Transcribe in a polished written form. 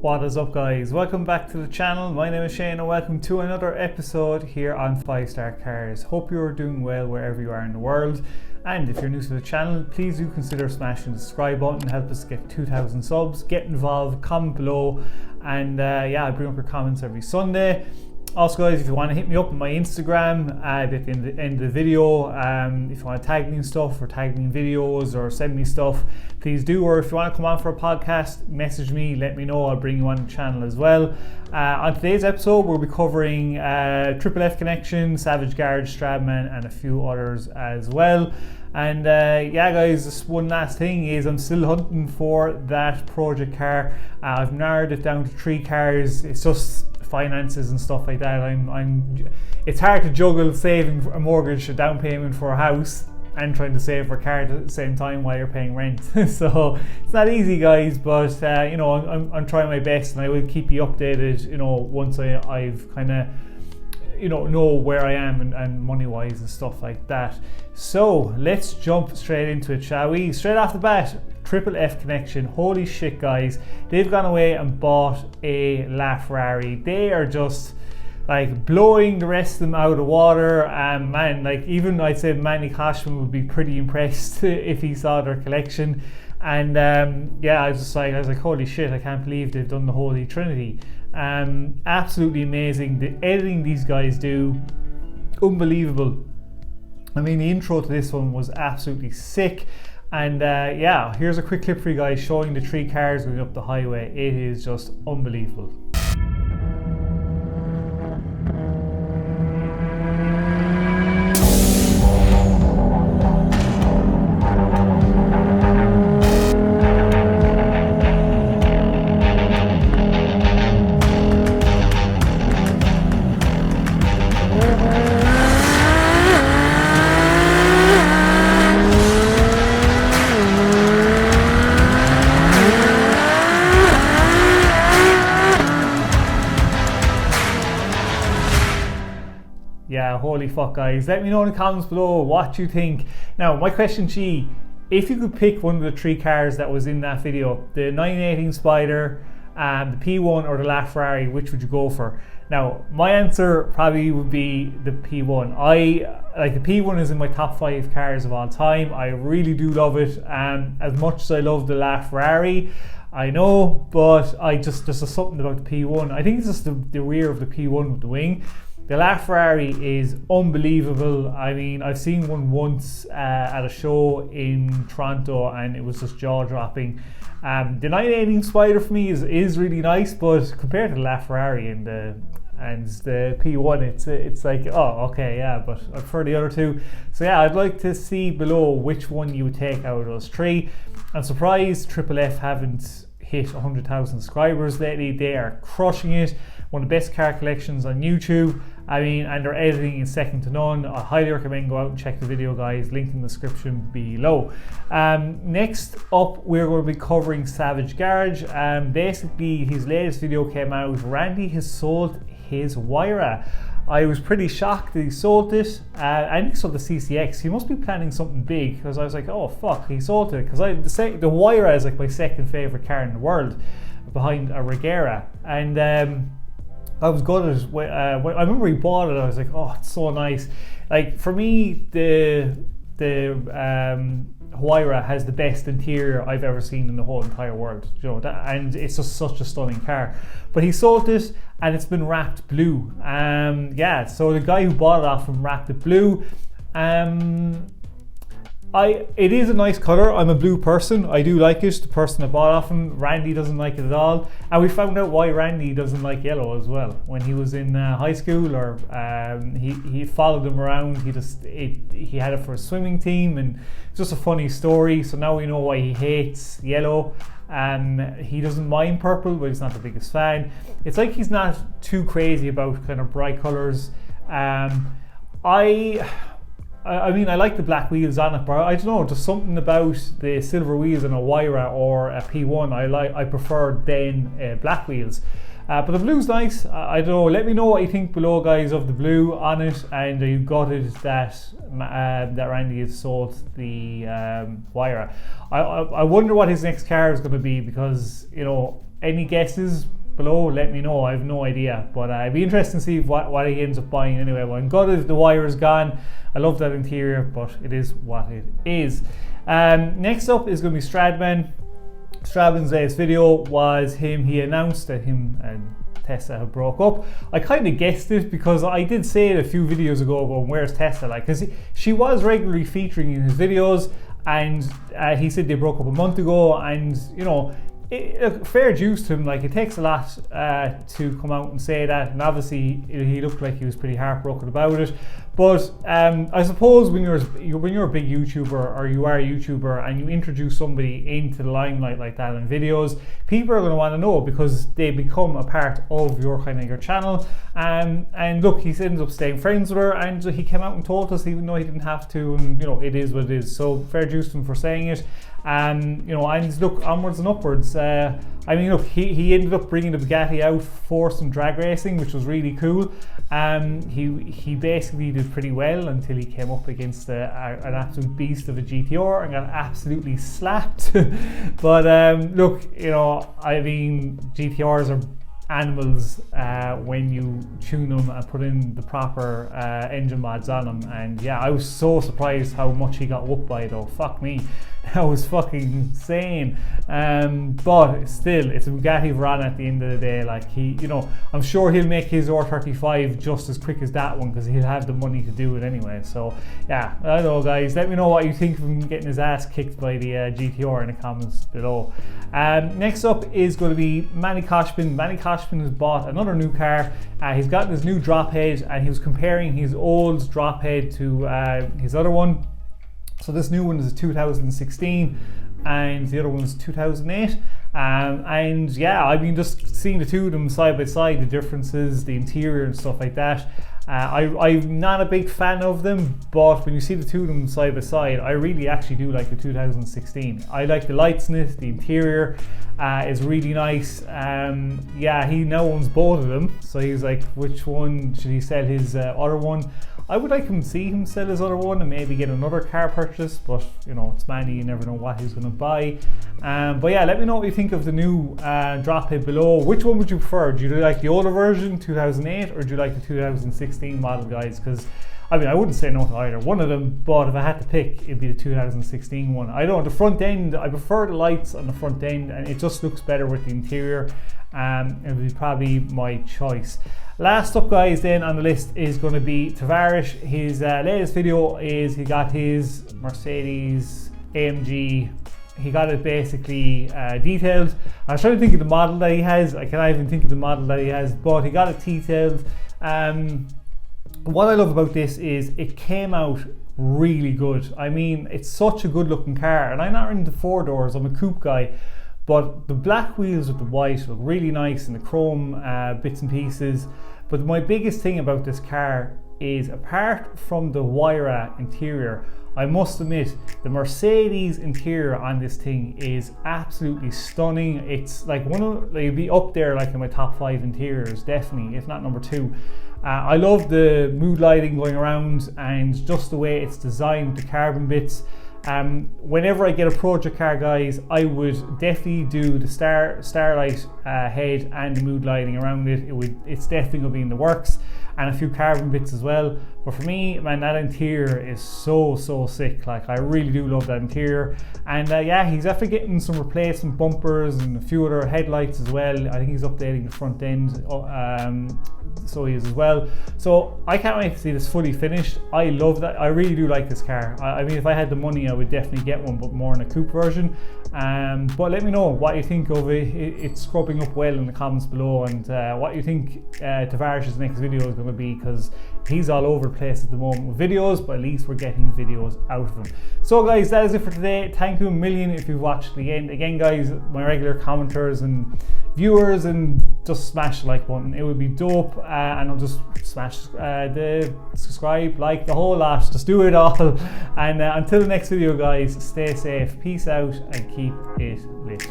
What is up, guys? Welcome back to the channel. My name is Shane and welcome to another episode here on 5-Star Cars. Hope you're doing well wherever you are in the world, and if you're new to the channel, please do consider smashing the subscribe button, help us get 2,000 subs. Get involved, comment below, and I bring up your comments every Sunday. Also, guys, if you want to hit me up on my Instagram at the end of the video, if you want to tag me in stuff or tag me in videos or send me stuff, please do. Or if you want to come on for a podcast, message me, let me know, I'll bring you on the channel as well. On today's episode, we'll be covering Triple F Connection, Savage Garage, Stradman, and a few others as well. And guys, just one last thing is I'm still hunting for that project car. I've narrowed it down to 3 cars. It's just finances and stuff like that. It's hard to juggle saving a mortgage, a down payment for a house, and trying to save for a car at the same time while you're paying rent. So it's not easy, guys, but I'm trying my best, and I will keep you updated, once I've kind of know where I am and money wise and stuff like that. So let's jump straight into it, shall we? Straight off the bat, Triple F Connection. Holy shit, guys, they've gone away and bought a LaFerrari. They are just like blowing the rest of them out of the water. Man, like even I'd say Manny Cashman would be pretty impressed if he saw their collection. And I was like, holy shit, I can't believe they've done the Holy Trinity. Absolutely amazing. The editing these guys do, unbelievable. I mean, the intro to this one was absolutely sick. And here's a quick clip for you guys showing the 3 cars going up the highway. It is just unbelievable. Yeah, holy fuck, guys. Let me know in the comments below what you think. Now, my question to you, if you could pick one of the 3 cars that was in that video, the 918 Spider, the P1 or the LaFerrari, which would you go for? Now, my answer probably would be the P1. The P1 is in my top 5 cars of all time. I really do love it. As much as I love the LaFerrari, I know, but there's something about the P1. I think it's just the rear of the P1 with the wing. The LaFerrari is unbelievable. I mean, I've seen one once at a show in Toronto and it was just jaw-dropping. The 918 Spider for me is really nice, but compared to the LaFerrari and the P1, it's like, oh, okay, yeah, but I prefer the other 2. So yeah, I'd like to see below which one you would take out of those 3. I'm surprised Triple F haven't hit 100,000 subscribers lately. They are crushing it. One of the best car collections on YouTube. I mean, and their editing is second to none. I highly recommend go out and check the video, guys. Link in the description below. Next up, we're going to be covering Savage Garage. Basically, his latest video came out. Randy has sold his Huayra. I was pretty shocked that he sold it. And he sold the CCX. He must be planning something big, because I was like, oh fuck, he sold it. Because the Huayra is like my second favorite car in the world, behind a Regera. And I was gutted when I remember he bought it. I was like, oh, it's so nice. Like, for me, the Huayra has the best interior I've ever seen in the whole entire world, and it's just such a stunning car. But he sold it and it's been wrapped blue. So the guy who bought it off him wrapped it blue. It is a nice colour. I'm a blue person. I do like it. The person that bought off him, Randy, doesn't like it at all. And we found out why Randy doesn't like yellow as well. When he was in high school, or he followed him around. He had it for a swimming team, and it's just a funny story. So now we know why he hates yellow. He doesn't mind purple, but he's not the biggest fan. It's like he's not too crazy about kind of bright colours. I mean, I like the black wheels on it, but I don't know, there's something about the silver wheels on a Huayra or a P1 I prefer than black wheels. But the blue's nice. I don't know, let me know what you think below, guys, of the blue on it, and are you gutted that Randy has sold the Huayra. I wonder what his next car is going to be, because, you know, any guesses below, let me know. I have no idea, but it'd be interesting to see what he ends up buying anyway. Well, I'm gutted the wire is gone. I love that interior, but it is what it is. Next up is going to be Stradman. Stradman's latest video was him. He announced that him and Tesla have broke up. I kind of guessed it because I did say it a few videos ago going, where's Tesla? Like, because she was regularly featuring in his videos, and he said they broke up a month ago, and you know, fair dues to him. Like, it takes a lot to come out and say that, and obviously he looked like he was pretty heartbroken about it. But I suppose when you're a big YouTuber, or you are a YouTuber, and you introduce somebody into the limelight like that in videos, people are going to want to know because they become a part of your channel. And look, he ends up staying friends with her, and he came out and told us, even though he didn't have to, and you know, it is what it is. So fair dues to him for saying it. You know, and look, onwards and upwards. I mean, look, he ended up bringing the Bugatti out for some drag racing, which was really cool. He basically did pretty well until he came up against an absolute beast of a GTR and got absolutely slapped. But look, you know, I mean, GTRs are animals when you tune them and put in the proper engine mods on them. And yeah, I was so surprised how much he got whooped by, though. Fuck me, that was fucking insane. But still, it's a Bugatti Veyron at the end of the day. Like, he, you know, I'm sure he'll make his R35 just as quick as that one because he'll have the money to do it anyway. So yeah, I don't know, guys, let me know what you think of him getting his ass kicked by the GTR in the comments below. Next up is going to be Manny Koshpin. Manny Koshpin has bought another new car. He's got his new drop head, and he was comparing his old drop head to his other one. So this new one is a 2016 and the other one's 2008. And yeah, I mean, just seeing the two of them side by side, the differences, the interior and stuff like that. I'm not a big fan of them, but when you see the two of them side by side, I really actually do like the 2016. I like the lights in it, the interior is really nice. Yeah, he now owns both of them, so he's like, which one should he sell his other one? I would like him to see him sell his other one and maybe get another car purchase, but you know, it's Manny, you never know what he's going to buy. But yeah, let me know what you think of the new drop head below. Which one would you prefer? Do you like the older version, 2008, or do you like the 2016 model, guys? Because I mean, I wouldn't say no to either one of them, but if I had to pick, it'd be the 2016 one. I don't know, the front end, I prefer the lights on the front end, and it just looks better with the interior. It would be probably my choice. Last up, guys, then on the list is going to be Tavarish. His latest video is he got his Mercedes AMG. He got it basically detailed. I was trying to think of the model that he has. I can't even think of the model that he has, but he got it detailed. What I love about this is it came out really good. I mean, it's such a good looking car, and I'm not into four doors, I'm a coupe guy, but the black wheels with the white look really nice, and the chrome bits and pieces. But my biggest thing about this car is, apart from the Huayra interior, I must admit the Mercedes interior on this thing is absolutely stunning. It's like it'd be up there like in my top 5 interiors, definitely, if not number 2. I love the mood lighting going around and just the way it's designed, the carbon bits. Whenever I get a project car, guys, I would definitely do the starlight head and the mood lighting around it. It's definitely going to be in the works, and a few carbon bits as well. But for me, man, that interior is so sick. Like, I really do love that interior. And yeah, he's after getting some replacement bumpers and a few other headlights as well. I think he's updating the front end, so he is as well. So I can't wait to see this fully finished. I love that. I really do like this car. I mean, if I had the money, I would definitely get one, but more in a coupe version. But let me know what you think of it. It's scrubbing up well in the comments below, and what you think Tavarish's next video is going to be, because he's all over the place at the moment with videos, but at least we're getting videos out of him. So guys, that is it for today. Thank you a million if you've watched to the end. Again, guys, my regular commenters and viewers, and just smash the like button, it would be dope. And I'll just smash the subscribe, like, the whole lot, just do it all. And until the next video, guys, stay safe, peace out, and keep it lit.